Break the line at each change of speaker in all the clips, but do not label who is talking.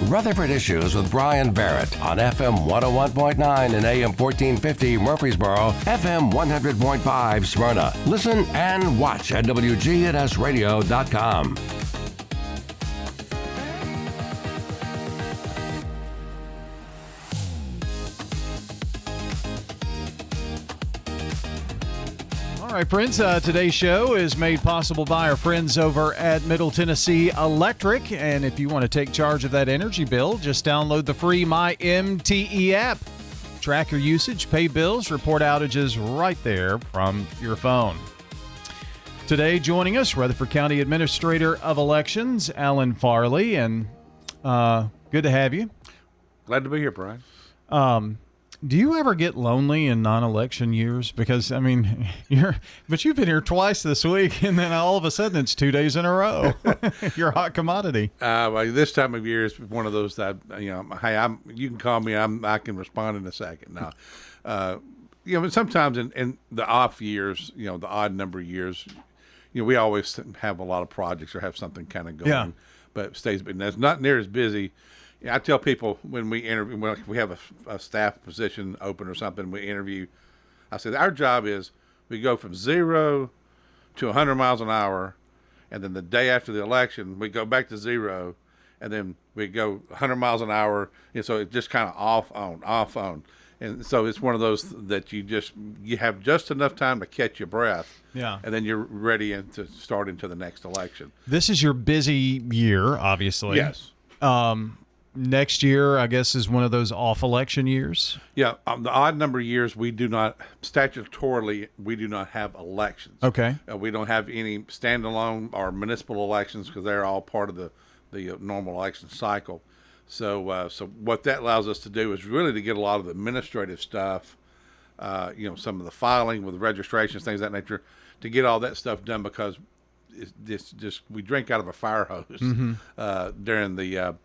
Rutherford Issues with Brian Barrett on FM 101.9 and AM 1450 Murfreesboro, FM 100.5 Smyrna. Listen and watch at WGNSradio.com.
All right, friends, today's show is made possible by our friends over at Middle Tennessee Electric. And if you want to take charge of that energy bill, just download the free MyMTE app. Track your usage, pay bills, report outages right there from your phone. Today, joining us, Rutherford County Administrator of Elections, Alan Farley. And good to have you.
Glad to be here, Brian.
Do you ever get lonely in non-election years? Because, I mean, you've been here twice this week, and then all of a sudden it's 2 days in a row. You're a hot commodity.
Well, this time of year is one of those that, hey, you can call me. I can respond in a second. Now, but sometimes in the off years, the odd number of years, we always have a lot of projects or have something kind of going.
Yeah.
But it stays, but it's not near as busy. I tell people when we interview, when we have a staff position open or something, we interview. I said our job is we go from 0 to 100 miles an hour, and then the day after the election we go back to 0, and then we go 100 miles an hour, and so it's just kind of off on, and so it's one of those that you have just enough time to catch your breath, and then you're ready to start into the next election.
This is your busy year, obviously.
Yes.
Next year, I guess, is one of those off-election years.
Yeah, the odd number of years we do not statutorily have elections.
Okay.
We don't have any standalone or municipal elections because they're all part of the normal election cycle. So what that allows us to do is really to get a lot of the administrative stuff, some of the filing with registrations, things of that nature, to get all that stuff done because it's just we drink out of a fire hose during the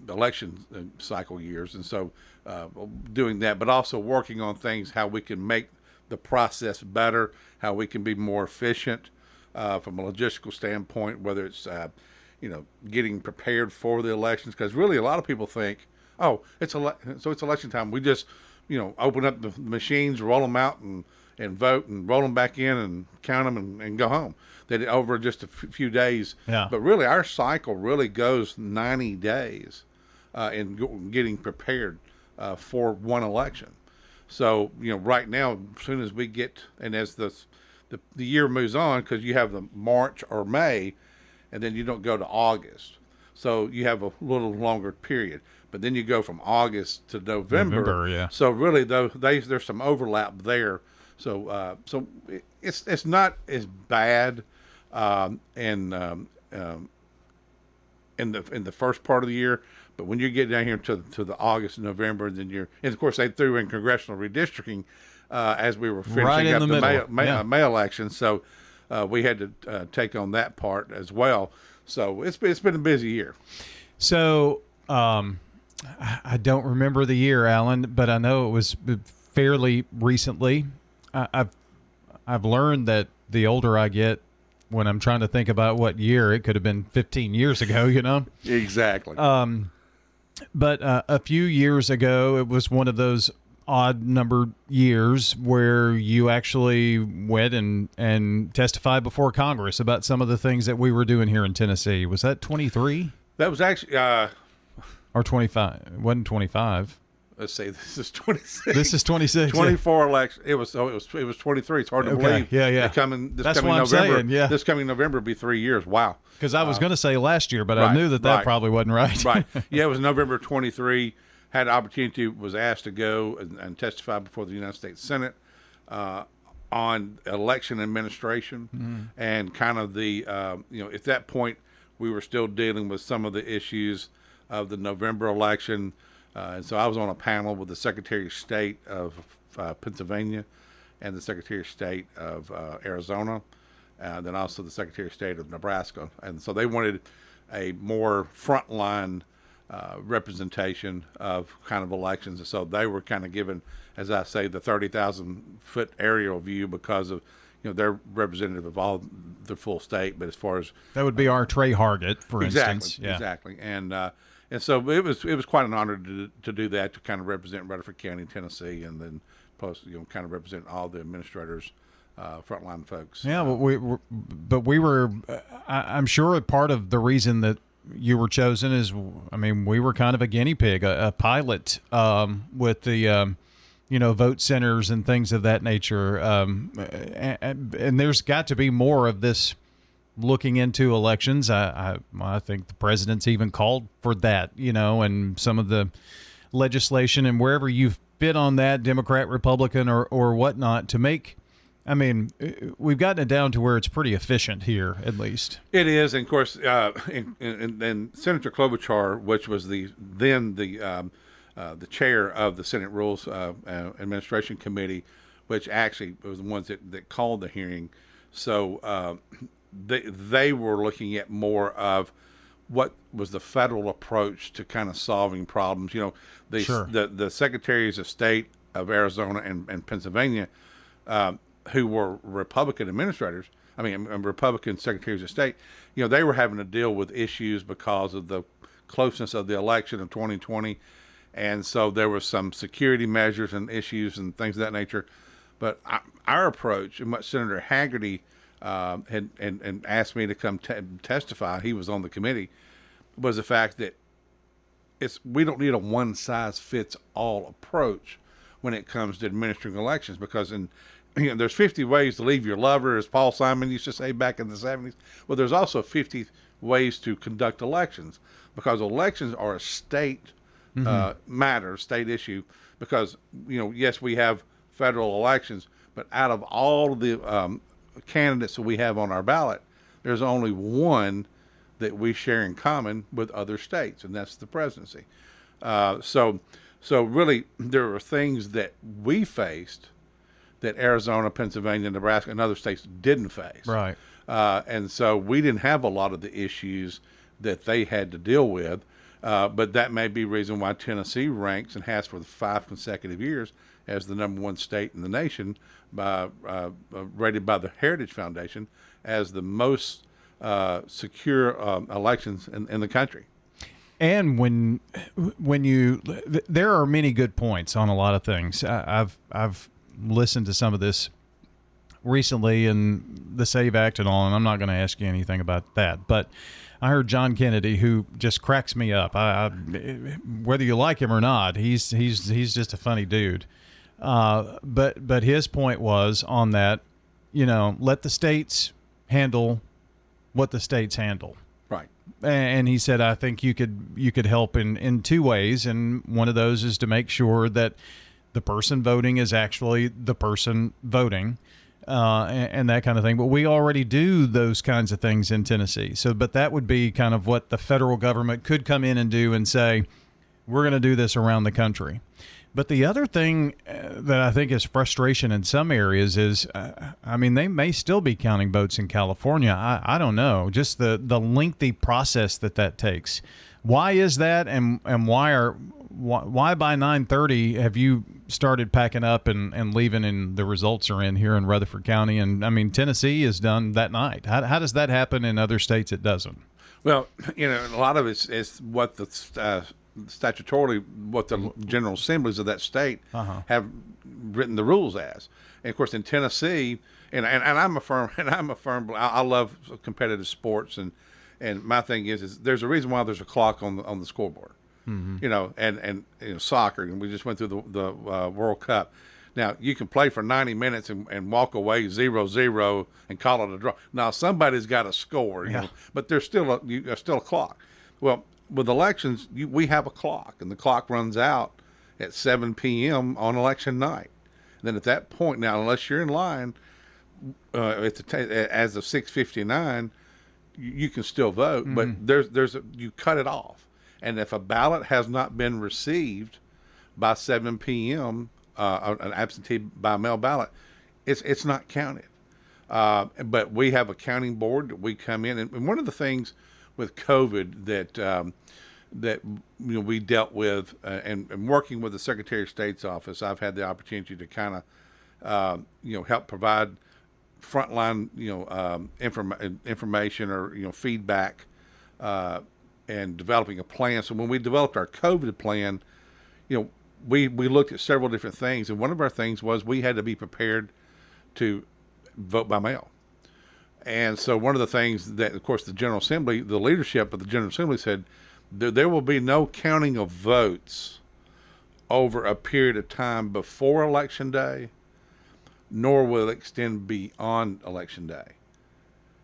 election cycle years, and so doing that, but also working on things, how we can make the process better, how we can be more efficient from a logistical standpoint, whether it's getting prepared for the elections, because really a lot of people think, oh, it's election time. We just open up the machines, roll them out, and vote, and roll them back in, and count them, and go home. That over just a few days.
Yeah.
But really, our cycle really goes 90 days in getting prepared for one election. So, right now, as soon as we get, and as the year moves on, because you have the March or May, and then you don't go to August. So you have a little longer period. But then you go from August to November.
Yeah.
So really, there's some overlap there. So it's not as bad in the first part of the year, but when you get down here to the August and November, then and of course they threw in congressional redistricting as we were finishing up the May election, so we had to take on that part as well. So it's been a busy year.
So I don't remember the year, Alan, but I know it was fairly recently. I've learned that the older I get, when I'm trying to think about what year, it could have been 15 years ago,
Exactly.
But a few years ago, it was one of those odd numbered years where you actually went and testified before Congress about some of the things that we were doing here in Tennessee. Was that 23?
That was actually...
or 25. It wasn't 25.
Let's see, this is 26.
This is 26.
24 election. It was 23. It's hard to believe.
Yeah.
That's coming
what I'm
November.
saying, yeah.
This coming November will be 3 years. Wow.
Because I was going to say last year, but
right,
I knew that probably wasn't right.
Right. Yeah, it was November 23. Had an opportunity, was asked to go and testify before the United States Senate on election administration and kind of the, at that point we were still dealing with some of the issues of the November election. And so I was on a panel with the Secretary of State of Pennsylvania and the Secretary of State of Arizona, and then also the Secretary of State of Nebraska. And so they wanted a more frontline representation of kind of elections. And so they were kind of given, as I say, the 30,000-foot aerial view because of, they're representative of all the full state. But as far as
that would be our Trey Hargett, for instance. Yeah.
Exactly. And so it was quite an honor to do that, to kind of represent Rutherford County, Tennessee, and then plus kind of represent all the administrators, frontline folks.
Yeah, but we were. I'm sure part of the reason that you were chosen is, we were kind of a guinea pig, a pilot with the. Vote centers and things of that nature. And there's got to be more of this looking into elections. I think the president's even called for that, and some of the legislation and wherever you've been on that, Democrat, Republican, or whatnot, to make. We've gotten it down to where it's pretty efficient here, at least.
It is, and of course, and Senator Klobuchar, which was the chair of the Senate Rules Administration Committee, which actually was the ones that called the hearing. So they were looking at more of what was the federal approach to kind of solving problems. The Secretaries of State of Arizona and Pennsylvania, who were Republican administrators, Republican Secretaries of State, they were having to deal with issues because of the closeness of the election of 2020. And so there were some security measures and issues and things of that nature. But our approach, and what Senator Haggerty had asked me to come testify, he was on the committee, was the fact that we don't need a one-size-fits-all approach when it comes to administering elections, because there's 50 ways to leave your lover, as Paul Simon used to say back in the 70s. Well, there's also 50 ways to conduct elections, because elections are a state matter, state issue, because yes, we have federal elections, but out of all of the candidates that we have on our ballot, there's only one that we share in common with other states, and that's the presidency. So really, there are things that we faced that Arizona, Pennsylvania, Nebraska, and other states didn't face.
Right.
And so we didn't have a lot of the issues that they had to deal with. But that may be reason why Tennessee ranks, and has for the 5 consecutive years, as the #1 state in the nation, rated by the Heritage Foundation as the most secure elections in the country.
And there are many good points on a lot of things. I've listened to some of this recently, and the SAVE Act and all, and I'm not going to ask you anything about that, but I heard John Kennedy, who just cracks me up. Whether you like him or not, he's just a funny dude. But his point was on that, let the states handle what the states handle.
Right.
And he said, I think you could help in two ways, and one of those is to make sure that the person voting is actually the person voting. And that kind of thing. But we already do those kinds of things in Tennessee. But that would be kind of what the federal government could come in and do and say, we're going to do this around the country. But the other thing that I think is frustration in some areas is, they may still be counting votes in California. I don't know. Just the lengthy process that takes. Why is that? And why by 9:30 have you started packing up and leaving, and the results are in here in Rutherford County? And Tennessee is done that night. How does that happen in other states? It doesn't.
Well, a lot of it is what the statutorily, what the general assemblies of that state have written the rules as. And of course, in Tennessee, and I'm a firm, I love competitive sports, and my thing is there's a reason why there's a clock on the scoreboard. And soccer, and we just went through the World Cup. Now, you can play for 90 minutes and walk away 0-0 and call it a draw. Now, somebody's got to score, but there's still a clock. Well, with elections, we have a clock, and the clock runs out at 7 p.m. on election night. And then at that point, now, unless you're in line, as of 6:59, you can still vote, but you cut it off. And if a ballot has not been received by 7 p.m., an absentee by mail ballot, it's not counted. But we have a counting board that we come in, and one of the things with COVID that we dealt with, and working with the Secretary of State's office, I've had the opportunity to kind of help provide frontline, information or feedback, and developing a plan. So when we developed our COVID plan, we looked at several different things, and one of our things was we had to be prepared to vote by mail. And so one of the things that, of course, the General Assembly, the leadership of the General Assembly said, there will be no counting of votes over a period of time before Election Day, nor will it extend beyond Election Day.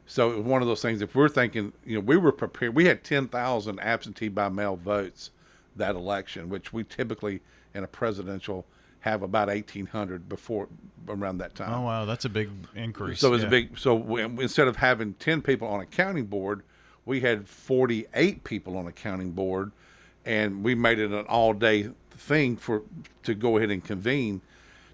So it was one of those things, if we're thinking, we were prepared, we had 10,000 absentee by mail votes that election, which we typically in a presidential have about 1,800 before around that time.
Oh, wow. That's a big increase.
So it was a big, instead of having 10 people on a counting board, we had 48 people on a counting board, and we made it an all-day thing to go ahead and convene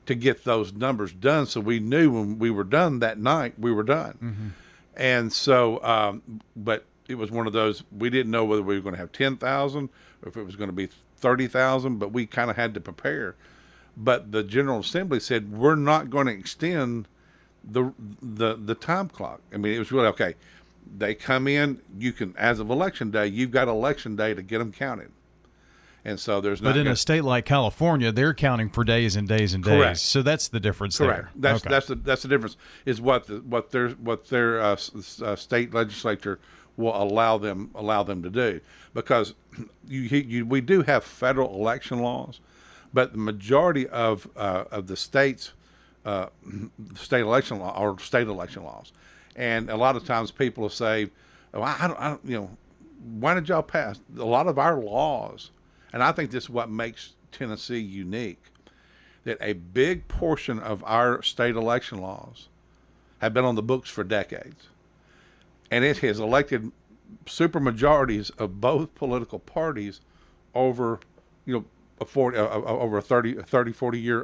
to get those numbers done. So we knew when we were done that night, we were done. Mm-hmm. And so, but it was one of those, we didn't know whether we were going to have 10,000 or if it was going to be 30,000, but we kind of had to prepare. But the General Assembly said, we're not going to extend the time clock. I mean, it was really, okay, they come in, you can, as of Election Day, you've got Election Day to get them counted. And so there's not.
But in a state like California, they're counting for days and days and days.
Correct.
So that's the difference.
Correct.
There.
That's the difference. Is what their state legislature will allow them to do, because we do have federal election laws, but the majority of the states state election law or state election laws, and a lot of times people will say, "Oh, I don't, why did y'all pass a lot of our laws?" And I think this is what makes Tennessee unique, that a big portion of our state election laws have been on the books for decades. And it has elected supermajorities of both political parties over, over a 30, 40 year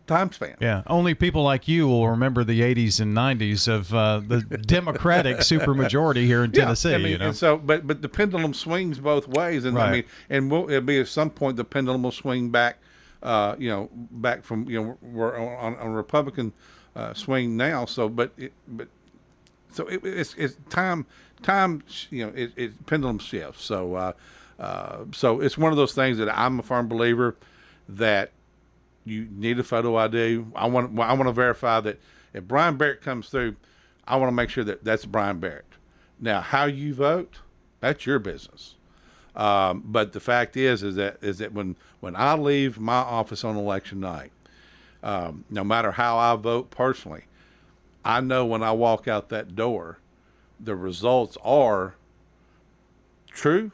time span.
Yeah, only people like you will remember the 80s and 90s of the Democratic supermajority here in Tennessee.
Yeah, and so, but the pendulum swings both ways, and
right.
It'll be at some point the pendulum will swing back, back from we're on Republican swing now. So, it's time. It pendulum shifts. So it's one of those things that I'm a firm believer that you need a photo ID. I want to verify that if Brian Barrett comes through, I want to make sure that that's Brian Barrett. Now, how you vote, that's your business. But the fact is that when I leave my office on election night, no matter how I vote personally, I know when I walk out that door, the results are true,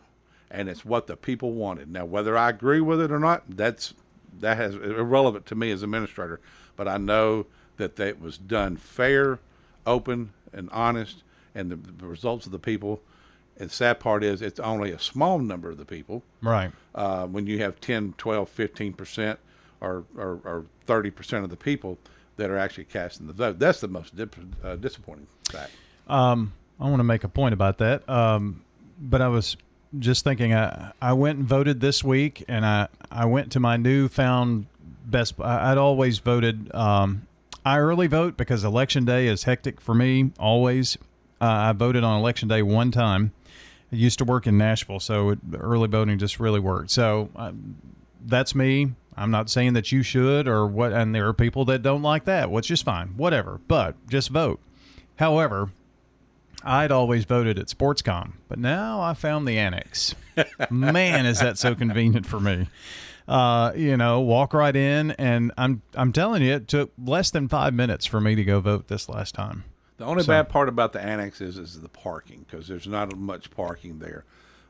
and it's what the people wanted. Now, whether I agree with it or not, that has irrelevant to me as administrator, but I know that it was done fair, open, and honest, and the results of the people. And the sad part is it's only a small number of the people.
Right.
When you have 10, 12, 15% or 30% of the people that are actually casting the vote. That's the most disappointing fact.
I want to make a point about that, but I was just thinking, I went and voted this week, and I went to my newfound best. I'd always voted. I early vote because Election Day is hectic for me, always. I voted on Election Day one time. I used to work in Nashville, so early voting just really worked. So that's me. I'm not saying that you should or what, and there are people that don't like that, which is fine, whatever, but just vote. However, I'd always voted at SportsCom, but now I found the annex. Man, is that so convenient for me. Walk right in, and I'm telling you, it took less than 5 minutes for me to go vote this last time.
The only bad part about the annex is the parking, because there's not much parking there.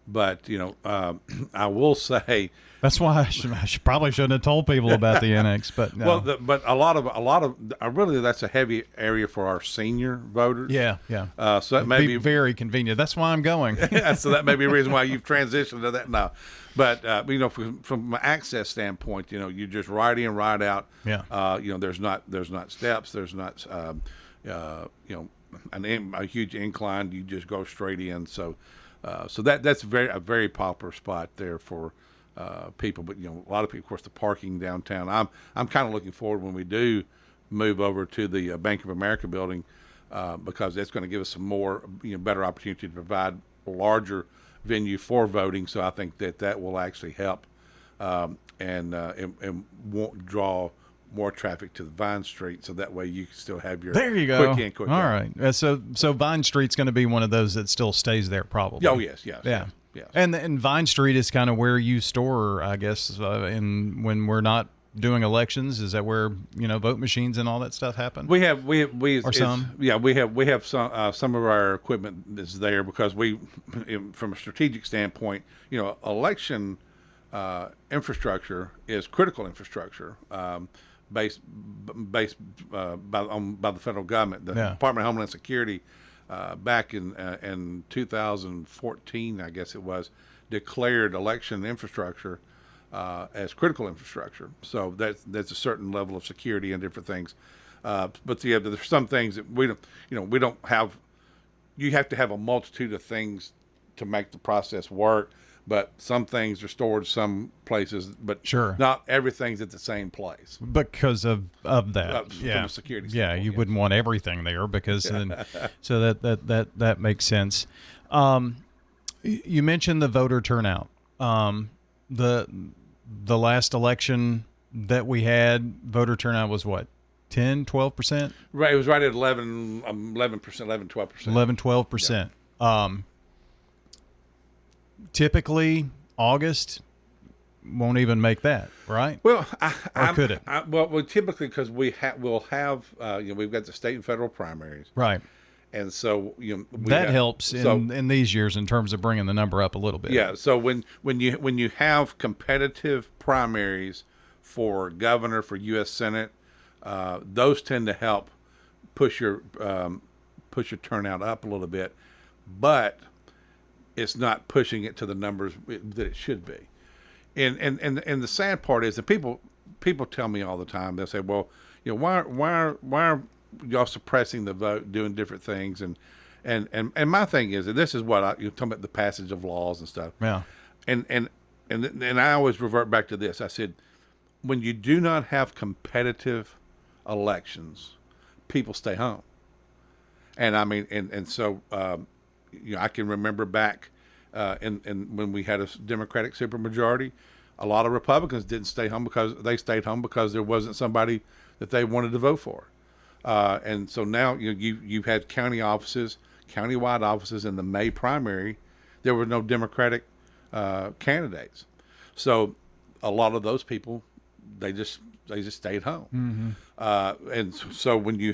But, I will say
that's why I probably shouldn't have told people about the annex. But no.
Well, but a lot of really that's a heavy area for our senior voters.
Yeah.
So that may be
very convenient. That's why I'm going.
So that may be a reason why you've transitioned to that now. But from an access standpoint, you just ride in, ride out.
Yeah.
There's not steps. There's not a huge incline. You just go straight in. So that's a very popular spot there for people. But a lot of people, of course, the parking downtown. I'm kind of looking forward when we do move over to the Bank of America building because that's going to give us some more, better opportunity to provide a larger venue for voting. So I think that will actually help and won't draw more traffic to the Vine Street, so that way you can still have your
there you go.
quick in, quick
All
out.
right. So Vine Street's going to be one of those that still stays there, probably.
Oh yes.
Yeah.
Yes.
And Vine Street is kind of where you store, I guess, when we're not doing elections. Is that where vote machines and all that stuff happen?
We have we
some?
Yeah, we have some of our equipment is there because from a strategic standpoint, election infrastructure is critical infrastructure. Based by the federal government. The Department of Homeland Security back in 2014, I guess it was, declared election infrastructure as critical infrastructure. So that's a certain level of security and different things. But there's some things that we don't have. You have to have a multitude of things to make the process work. But some things are stored some places, but
sure,
not everything's at the same place
because of that.
From a security standpoint.
Yeah, you wouldn't want everything there because then, so that makes sense. You mentioned the voter turnout. The last election that we had, voter turnout was what, 10, 12%?
Right, it was right at 11%, 12%.
12%. Typically, August won't even make that, right?
Well,
could it?
Well, typically because we'll have we've got the state and federal primaries,
right?
And so
that helps in these years in terms of bringing the number up a little bit.
Yeah. So when you have competitive primaries for governor, for U.S. Senate, those tend to help push your turnout up a little bit, but it's not pushing it to the numbers that it should be. And the sad part is that people tell me all the time, they'll say, well, why are y'all suppressing the vote, doing different things? And my thing is, and this is what you're talking about, the passage of laws and stuff.
Yeah.
And I always revert back to this. I said, when you do not have competitive elections, people stay home. And I mean, and so, I can remember back in when we had a Democratic supermajority, a lot of Republicans didn't stay home because there wasn't somebody that they wanted to vote for. And so now you've had countywide offices in the May primary. There were no Democratic candidates. So a lot of those people, they just stayed home. Mm-hmm. And so when you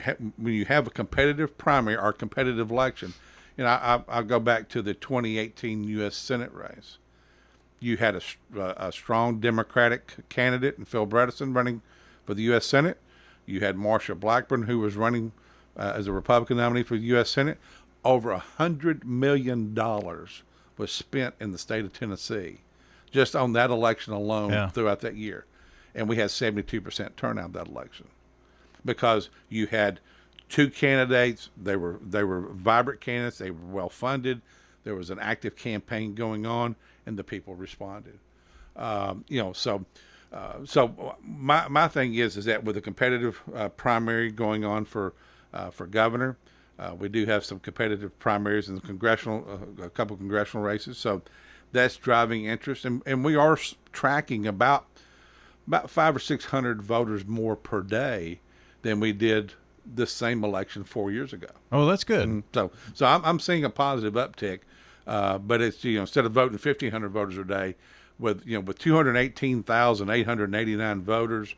have a competitive primary or competitive election, I'll go back to the 2018 U.S. Senate race. You had a strong Democratic candidate in Phil Bredesen running for the U.S. Senate. You had Marsha Blackburn, who was running as a Republican nominee for the U.S. Senate. Over $100 million was spent in the state of Tennessee just on that election alone throughout that year. And we had 72% turnout that election because you had two candidates. They were vibrant candidates. They were well funded. There was an active campaign going on, and the people responded. So my thing is that with a competitive primary going on for governor, we do have some competitive primaries in the a couple congressional races. So that's driving interest, and we are tracking about 500 or 600 voters more per day than we did this same election 4 years ago.
Oh, that's good.
And so I'm seeing a positive uptick, but it's instead of voting 1,500 voters a day, with 218,889 voters,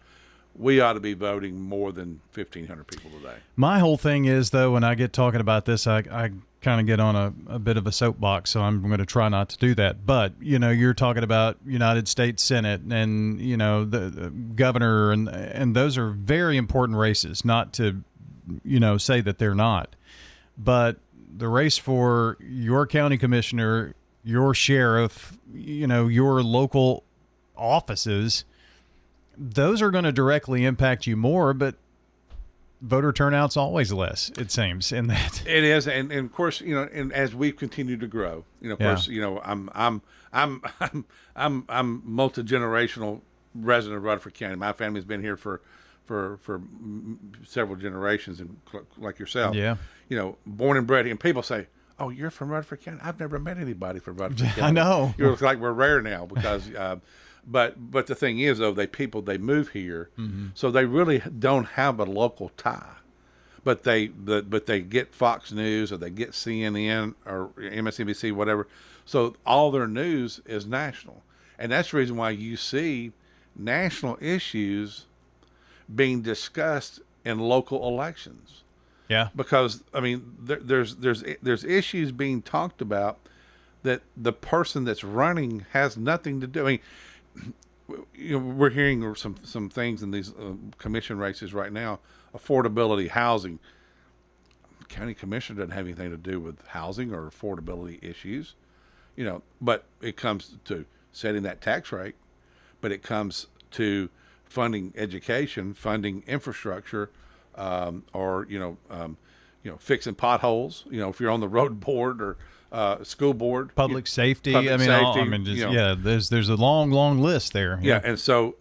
we ought to be voting more than 1,500 people today.
My whole thing is, though, when I get talking about this, I kind of get on a bit of a soapbox, so I'm going to try not to do that. But, you're talking about United States Senate and, the governor, and those are very important races, not to, say that they're not. But the race for your county commissioner, your sheriff, your local offices, those are going to directly impact you more, but voter turnout's always less, it seems, in that.
It is, and of course, and as we've continued to grow, of course, I'm multi-generational resident of Rutherford County. My family's been here for several generations, and like yourself.
Yeah.
You know, born and bred. And people say, "Oh, you're from Rutherford County." I've never met anybody from Rutherford County.
I know.
You're like we're rare now because. But the thing is, though, they move here, so they really don't have a local tie. But they get Fox News or they get CNN or MSNBC, whatever. So all their news is national, and that's the reason why you see national issues being discussed in local elections.
Yeah.
Because I mean, there's issues being talked about that the person that's running has nothing to do. I mean, you know, we're hearing some things in these commission races right now. Affordability, housing. County commission doesn't have anything to do with housing or affordability issues, you know. But it comes to setting that tax rate. But it comes to funding education, funding infrastructure, or fixing potholes. You know, if you're on the road board or school board,
public safety.
Public safety,
there's a long list there.
Yeah, and so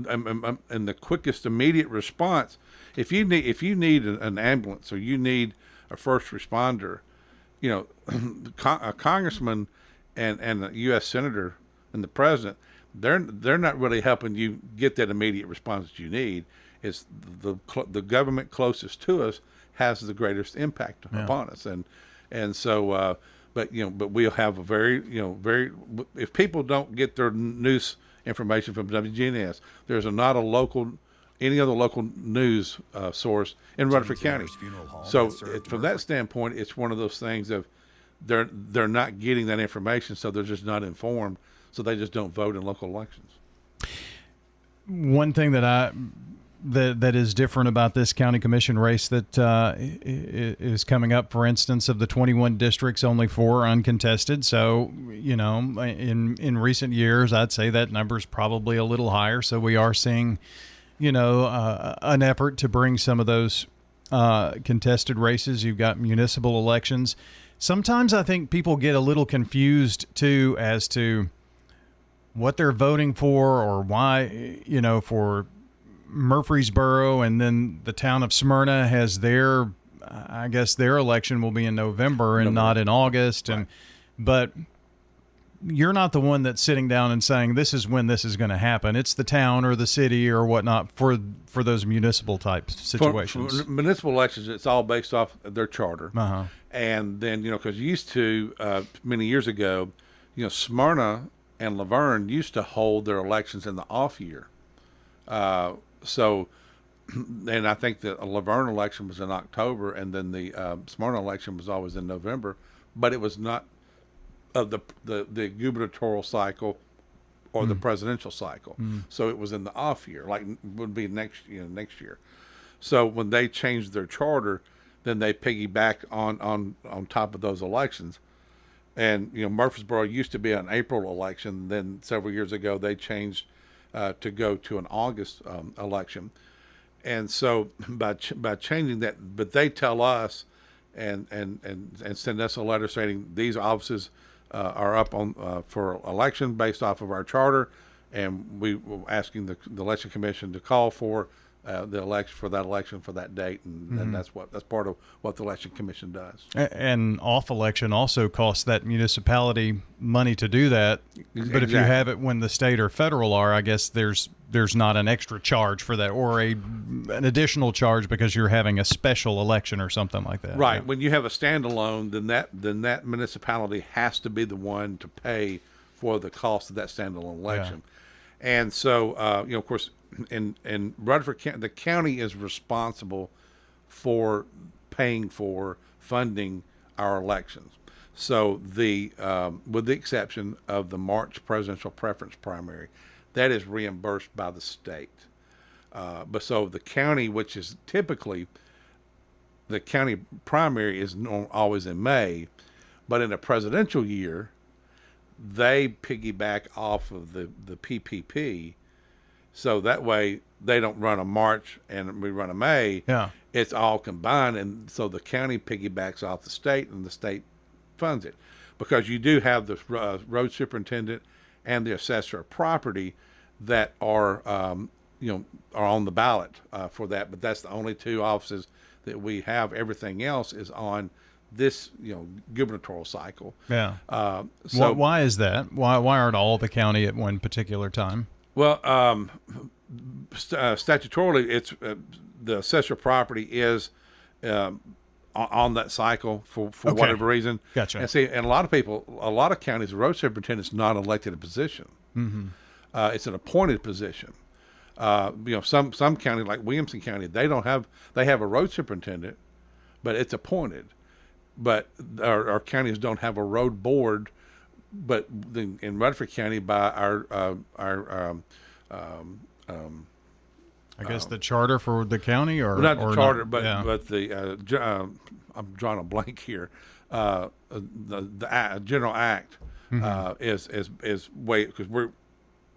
and the quickest immediate response, if you need an ambulance or you need a first responder, you know, a congressman and a U.S. senator and the president, they're not really helping you get that immediate response that you need. It's the government closest to us has the greatest impact upon us, and so. But we'll have a very if people don't get their news information from WGNS, there's not any other local news source in Rutherford County. So from that standpoint, it's one of those things of they're not getting that information, so they're just not informed, so they just don't vote in local elections.
One thing that is different about this county commission race that is coming up, for instance, of the 21 districts, only 4 are uncontested. So, you know, in recent years, I'd say that number's probably a little higher. So we are seeing, you know, an effort to bring some of those contested races. You've got municipal elections. Sometimes I think people get a little confused, too, as to what they're voting for or why, you know, for Murfreesboro, and then the town of Smyrna has their election will be in November and not in August. Right. But you're not the one that's sitting down and saying this is when this is going to happen. It's the town or the city or whatnot for those municipal type situations.
For municipal elections, it's all based off their charter.
Uh-huh. And
then, you know, because used to many years ago, you know, Smyrna and Laverne used to hold their elections in the off year. So, and I think the Laverne election was in October, and then the Smyrna election was always in November, but it was not of the gubernatorial cycle or the presidential cycle. So it was in the off year, like would be next year. So when they changed their charter, then they piggyback on top of those elections. And, you know, Murfreesboro used to be an April election. Then several years ago, they changed to go to an August election. And so by changing that, but they tell us and send us a letter saying these offices are up on for election based off of our charter, and we were asking the election commission to call for the election for that date, and that's part of what the election commission does.
And off election also costs that municipality money to do that. But if you have it when the state or federal are, I guess there's not an extra charge for that or an additional charge because you're having a special election or something like that.
Right.
Yeah.
When you have a standalone, then that municipality has to be the one to pay for the cost of that standalone election. Yeah. And so of course, in Rutherford County, the county is responsible for paying for funding our elections. So with the exception of the March presidential preference primary, that is reimbursed by the state. But so the county, which is typically the county primary, is always in May, but in a presidential year, they piggyback off of the PPP. So that way they don't run a March and we run a May.
Yeah.
It's all combined. And so the county piggybacks off the state and the state funds it. Because you do have the road superintendent and the assessor of property that are are on the ballot for that. But that's the only 2 offices that we have. Everything else is on this, gubernatorial cycle.
Yeah.
So
why is that? Why aren't all the county at one particular time?
Well, statutorily, it's the assessor property is on that cycle for
Okay.
whatever reason.
Gotcha.
And see, and a lot of counties, the road superintendent's not elected a position. Mm-hmm. It's an appointed position. Some counties like Williamson County, they have a road superintendent, but it's appointed. But our counties don't have a road board. But in Rutherford County, by our
I guess the charter for the county, or
not the
or
charter,
not?
but
Yeah.
but the I'm drawing a blank here. The General Act is way, because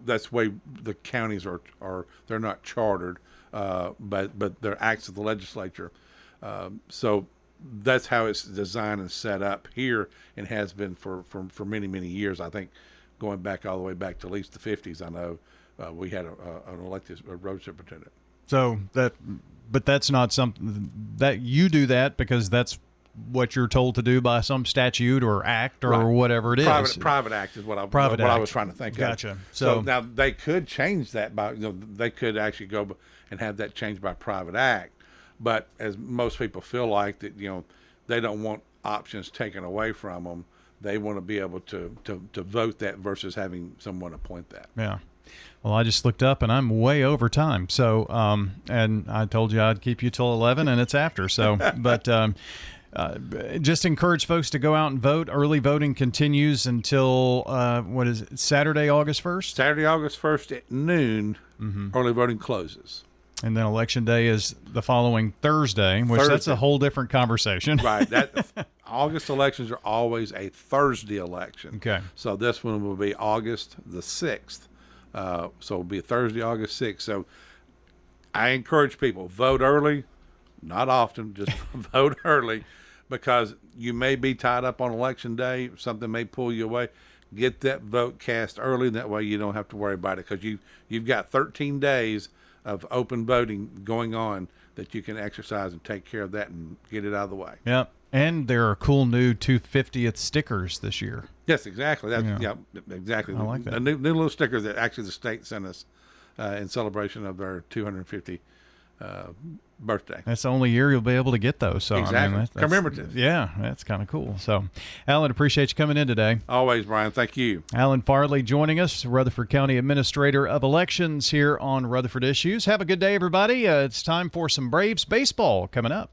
that's way the counties are they're not chartered, but they're acts of the legislature. So that's how it's designed and set up here, and has been for many years. I think going back all the way back to at least the 50s. I know we had an elected road superintendent.
So but that's not something that you do that because that's what you're told to do by some statute or act or
Right.
whatever it is.
Private act is what I
Act.
was trying to think of.
Gotcha.
So
So
now they could change that by, they could actually go and have that changed by private act. But as most people feel like that, they don't want options taken away from them. They want to be able to vote that versus having someone appoint that.
yeah. Well, I just looked up and I'm way over time. So, and I told you I'd keep you till 11 and it's after. So, but just encourage folks to go out and vote. Early voting continues until, what is it, Saturday, August 1st?
Saturday, August 1st at noon,
Mm-hmm.
early voting closes.
And then Election Day is the following Thursday, which that's
Thursday.
a whole different conversation.
Right. August elections are always a Thursday election.
Okay.
So this one will be August the 6th. So it'll be Thursday, August 6th. So I encourage people, vote early, not often, just vote early, because you may be tied up on election day. Something may pull you away. Get that vote cast early. That way you don't have to worry about it, because you've got 13 days of open voting going on that you can exercise and take care of that and get it out of the way.
Yep. And there are cool new 250th stickers this year.
Yes, exactly. That's,
Yeah.
exactly.
I like that.
A new little sticker that actually the state sent us in celebration of their 250 birthday.
That's the only year you'll be able to get those. So
Exactly.
I mean, that's
Commemorative.
Yeah, that's kind of cool. So, Alan, appreciate you coming in today.
Always, Brian. Thank you.
Alan Farley joining us, Rutherford County Administrator of Elections here on Rutherford Issues. Have a good day, everybody. It's time for some Braves baseball coming up.